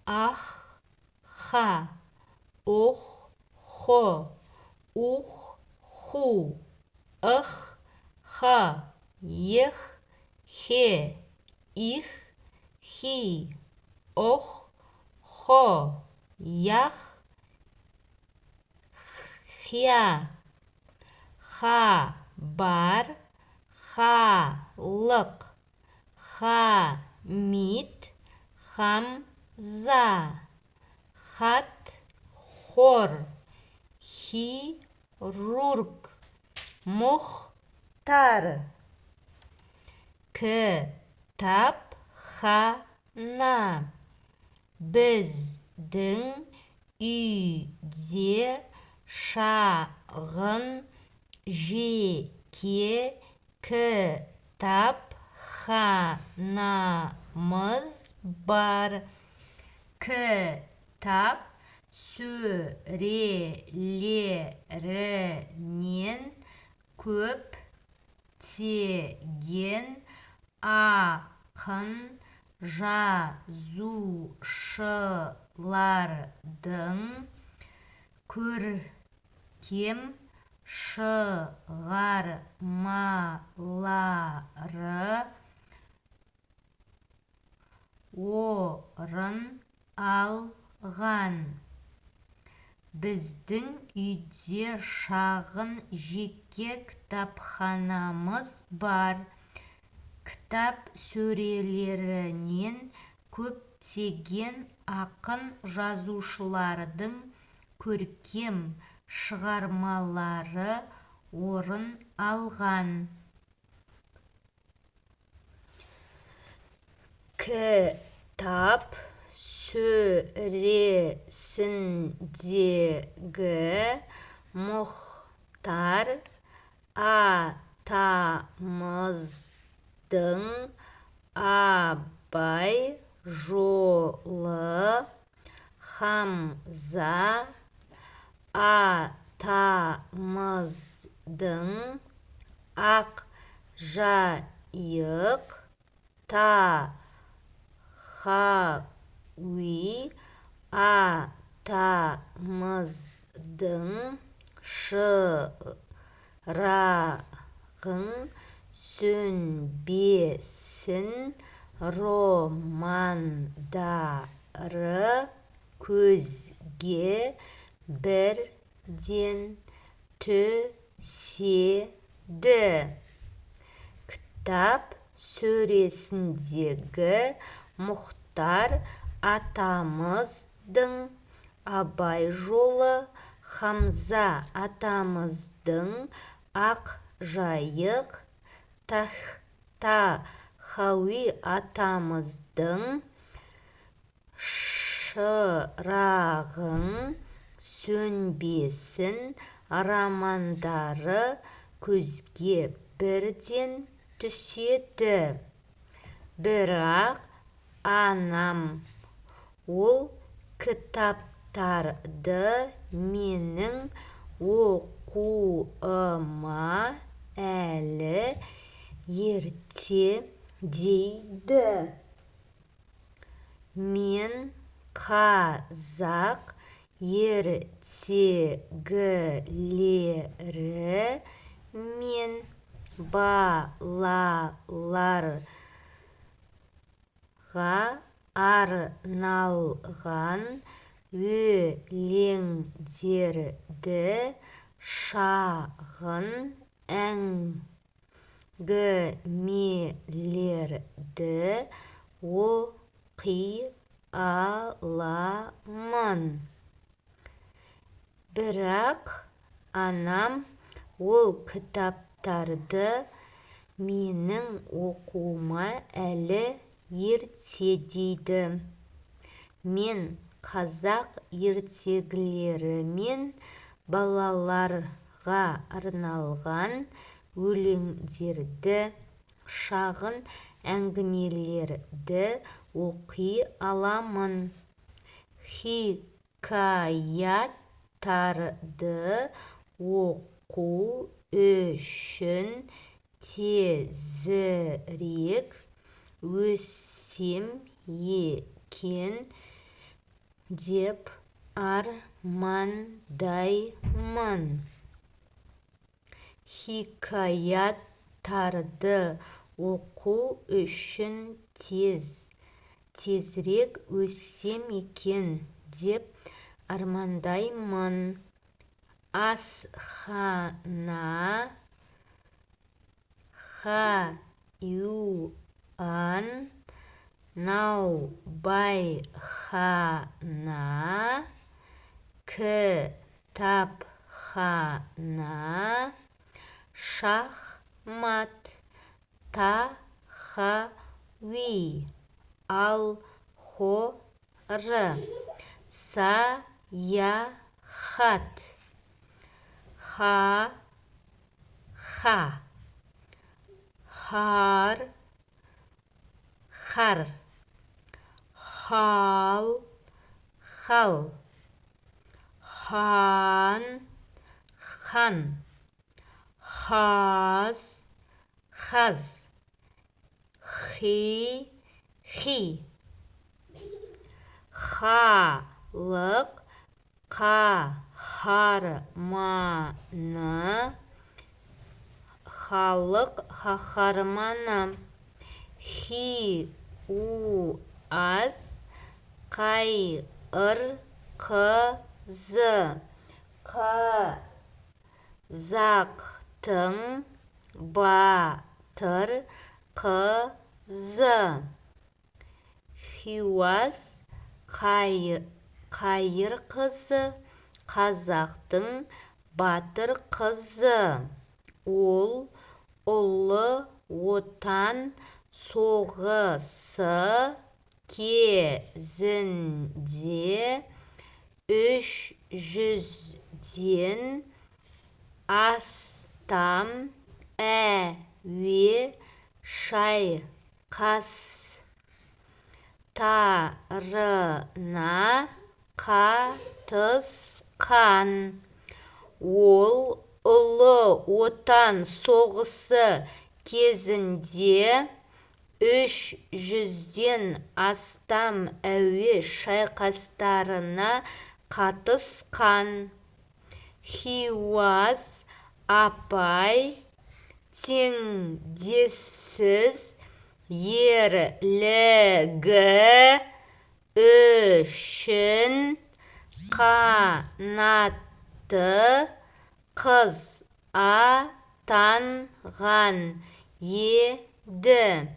ах, ха, ох, хо, ух, ху, ых, ха, ех, хе, их, хи, ох, хо, ях, хя, ха, бар, халық, хамит, хамза, хат, хор, хирург, мұхтар, кітапхана, біздің үйде шағын жеке кітапханамыз бар. Кітап сөрелерінен көптеген ақын жазушылардың көркем шығармалары орын алған. Біздің үйде шағын жеке кітапханамыз бар. Кітап сөрелерінен көптеген ақын жазушылардың көркем шығармалары орын алған. Кітап сөресіндегі мұхтар атамыздың абай жолы, хамза атамыздың ақ жайық, тахауи атамыздың шырағың сөнбесін романдары көзге бірден түседі. Кітап сөресіндегі мұхтар атамыздың абай жолы, хамза атамыздың ақ жайық, тахауи атамыздың шырағың сөнбесін романдары көзге бірден түседі. Бірақ анам ол кітаптарды менің оқуыма әлі ерте дейді. Мен қазақ ертегілері мен балаларға арналған өлеңдерді, шағын әңгімелерді оқи аламын. Бірақ анам ол кітаптарды менің оқуыма әлі ерте дейді. Мен қазақ ертегілері мен балаларға арналған өлеңдерді, шағын әңгімелерді оқи аламын. Хикаяттарды оқу үшін тезірек өссем екен деп армандаймын. Хикаяттарды оқу үшін тезірек өссем екен деп армандаймын. Асхана, хайуан, наубайхана, кітапхана, шахмат, тахауи, алхоры, саяхат, ха-ха, хар, хал, хан, хаз, хи, халық қаһарманы, халық қаһарманы. Хиуаз қайыр қызы, қазақтың батыр қызы. Хиуаз қайыр қызы, қазақтың батыр қызы. Ол ұлы отан соғысы кезінде 300-ден астам әуе шайқастарына қатысқан. Ол ұлы отан соғысы кезінде 300-ден астам әуе шайқастарына қатысқан. Хиуаз апай теңдессіз ерлігі үшін қанатты қыз атанған еді.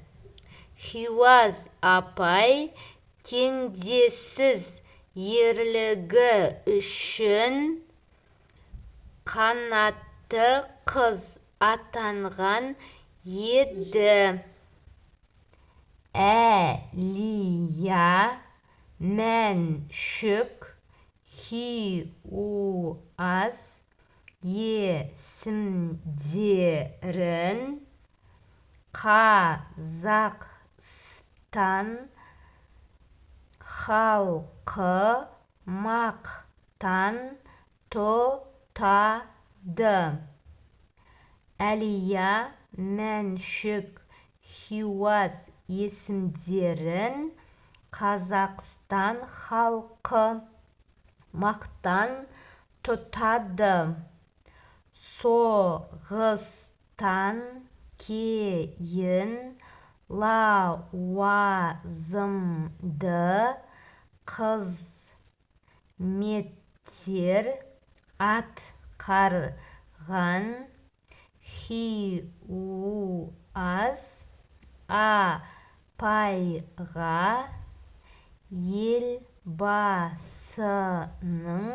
Хиуаз апай теңдессіз ерлігі үшін қанатты қыз атанған еді. Әлия Мәншүк Хиуаз есімдерін Қазақстан халқы мақтан тұтады. Әлия Мәншүк Хиуаз есімдерін Қазақстан халқы мақтан тұтады. Соғыстан кейін лауазымды қызметтер атқарған Хиуаз апайға елбасының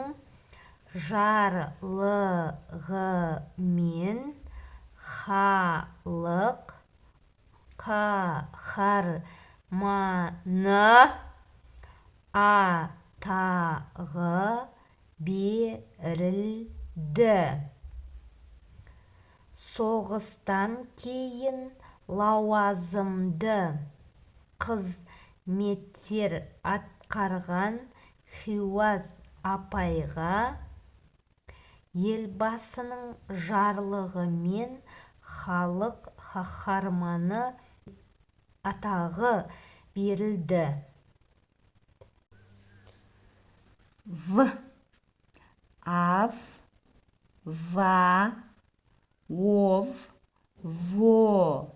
жарлығымен халық қаһарманы атағы берілді. Соғыстан кейін лауазымды қызметтер атқарған Хиуаз апайға елбасының жарлығымен халық қаһарманы атағы берілді. в, ав, ва, ов, во,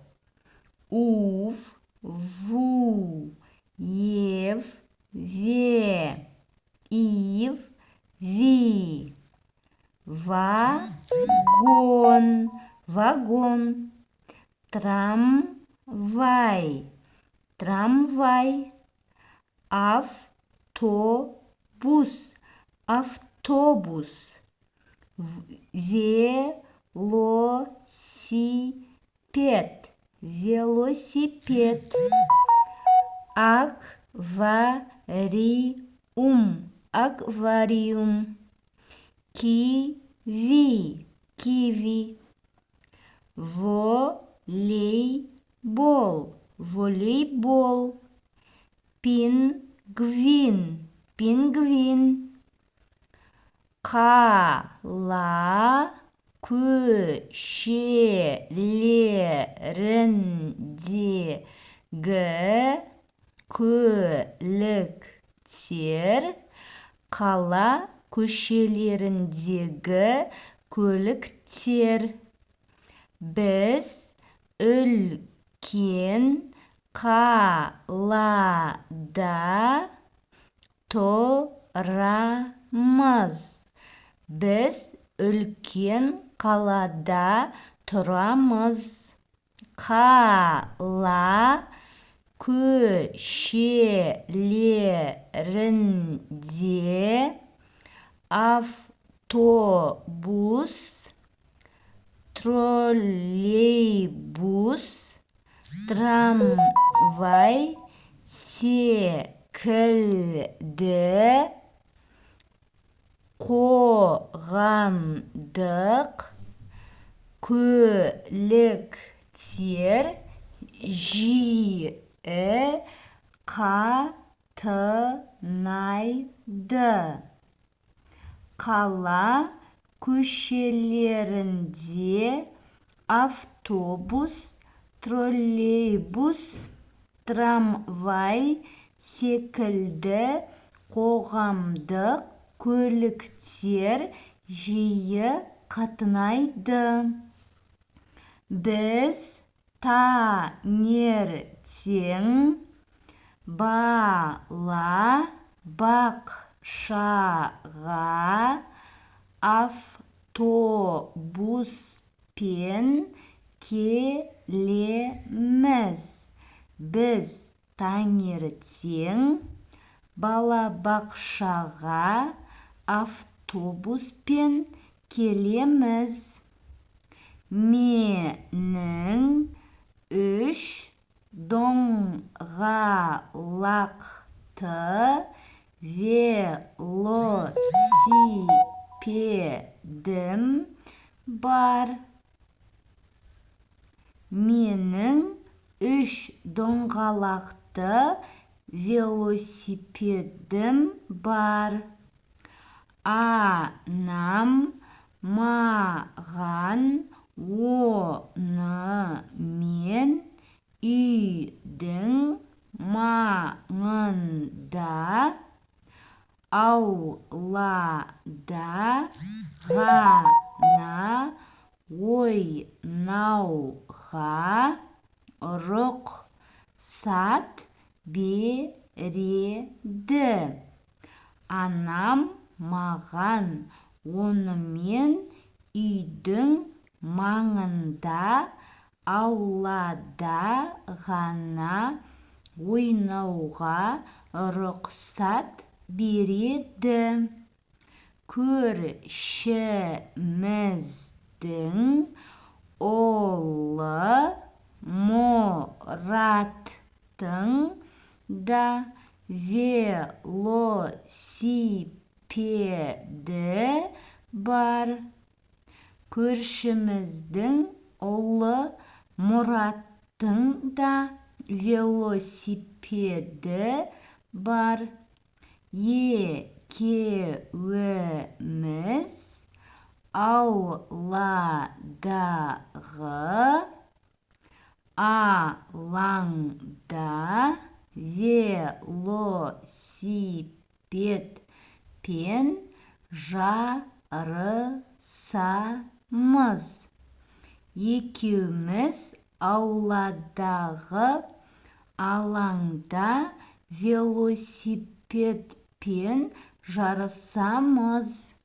ув, ву, ев, ве, ив, ви, вагон, вагон, трамвай, трамвай, автобус, автобус, велосипед, велосипед, аквариум, аквариум, киви, киви, волейбол, волейбол, пингвин, пингвин, қала көшелеріндегі көліктер, қала көшелеріндегі көліктер. Біз үлкен қалада тұрамыз. Біз үлкен қалада тұрамыз. Қала көшелерінде автобус, троллейбус, трамвай секілді қоғамдық көліктер жиі қатынайды. Қала көшелерінде автобус, троллейбус, трамвай секілді қоғамдық көліктер жиі қатынайды. Біз таңертең бала бақшаға автобуспен келеміз. Біз таңертең балабақшаға автобуспен келеміз. Менің 3 доңғалақты велосипедім бар. Менің 3 доңғалақты велосипедім бар. Анам маған онымен үйдің маңында аулада ғана ойнауға рұқсат береді. Анам маған онымен үйдің маңында аулада ғана ойнауға рұқсат береді. Көршіміздің ұлы Мұраттың да велосипеді бар. Көршіміздің ұлы Мұраттың да велосипеді бар. Екеуіміз ауладағы алаңда велосипед жарысамыз. Екеуміз ауладағы алаңда велосипедпен жарысамыз.